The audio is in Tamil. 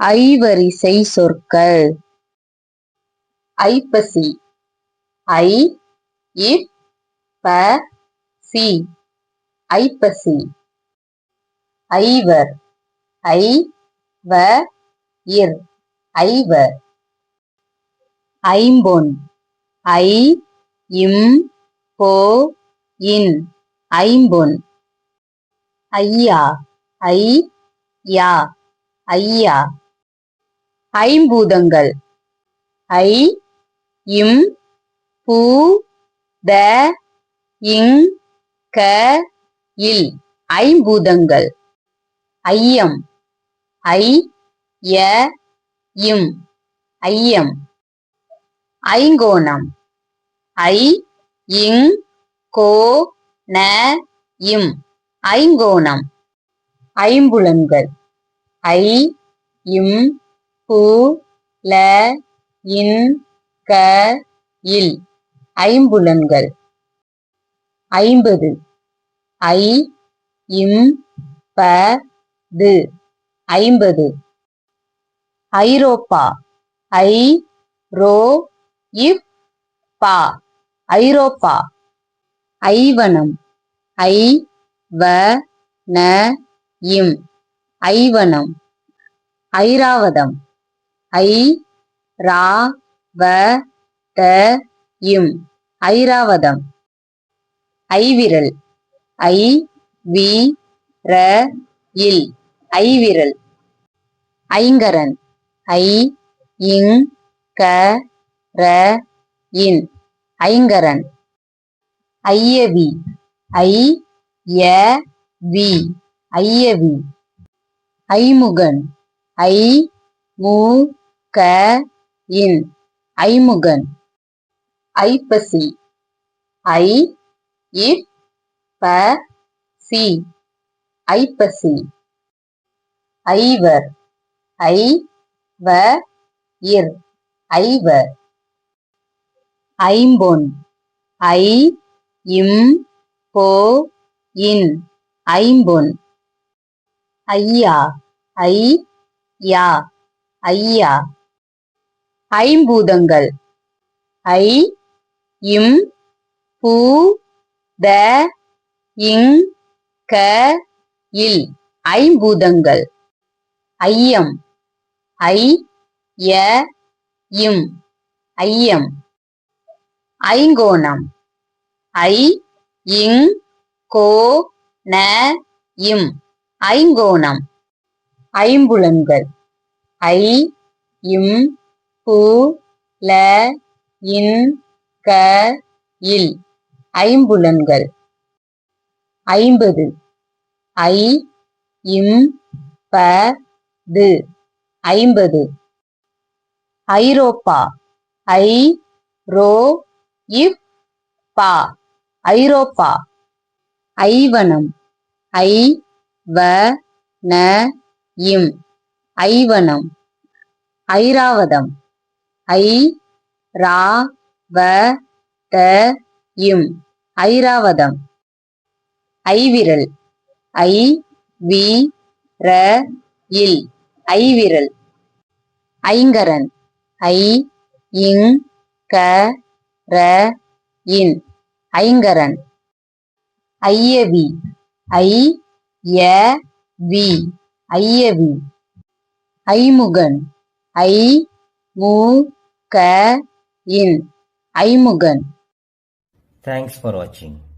ஐவரிசை சொற்கள். ஐப்பசி. ஐ இப் ப சி ஐப்பசி. ஐவர். ஐ வ இர் ஐவர். ஐம்பொன். ஐ இம் பொ இன் ஐம்பொன். ஐயா. ஐ யா ஐயா. ஐம்பூதங்கள். ஐ இம் பூ த இங் க இல் ஐம்பூதங்கள். ஐயம். ஐ ய இம் ஐயம். ஐங்கோணம். ஐ இங் கோ ந இம் ஐங்கோணம். ஐம்புலன்கள். ஐ இம் பு ல இன் க இல் ஐம்புலன்கள். ஐம்பது. ஐ இம் ப து ஐம்பது. ஐரோப்பா. ஐ ரோ இப் பா ஐரோப்பா. ஐவனம். ஐ வ ந இம் ஐவனம். ஐராவதம். ஐ ரா வ த இம் ஐராவதம். ஐவிரல். ஐ வி ர இல் ஐவிரல். ஐங்கரன். ஐ இங் க ர இன் ஐங்கரன். ஐயவி. ஐ ய வி ஐயவி. ஐமுகன். ஐ மு க இன் ஐமுகன். ஐப்பசி. ஐ இப் ப சி ஐப்பசி. ஐவர். ஐ வ இர் ஐவர். ஐம்பொன். ஐ இம் பொ இன் ஐம்பொன். ஐயா. ஐ யா ஐயா. ஐம்பூதங்கள். ஐ இம் பூ த இங் க இல் ஐம்பூதங்கள். ஐயம். ஐ ய இம் ஐயம். ஐங்கோணம். ஐ இங் கோ ந இம் ஐங்கோணம். ஐம்புலன்கள். ஐ இம் பு ல இன் க இல் ஐம்புலன்கள். ஐம்பது. ஐ இம் ப து ஐம்பது. ஐரோப்பா. ஐ ரோ இப் பா ஐரோப்பா. ஐவனம். ஐ வ ந இம் ஐவனம். ஐராவதம். ஐ ரா வ த இம் ஐராவதம். ஐவிரல். ஐ வி ர இல் ஐவிரல். ஐங்கரன். ஐ இங் க ர இன் ஐங்கரன். ஐயவி. ஐ ய வி ஐயவி. ஐமுகன். ஐ மு க இன் ஐமுகன். Thanks for watching.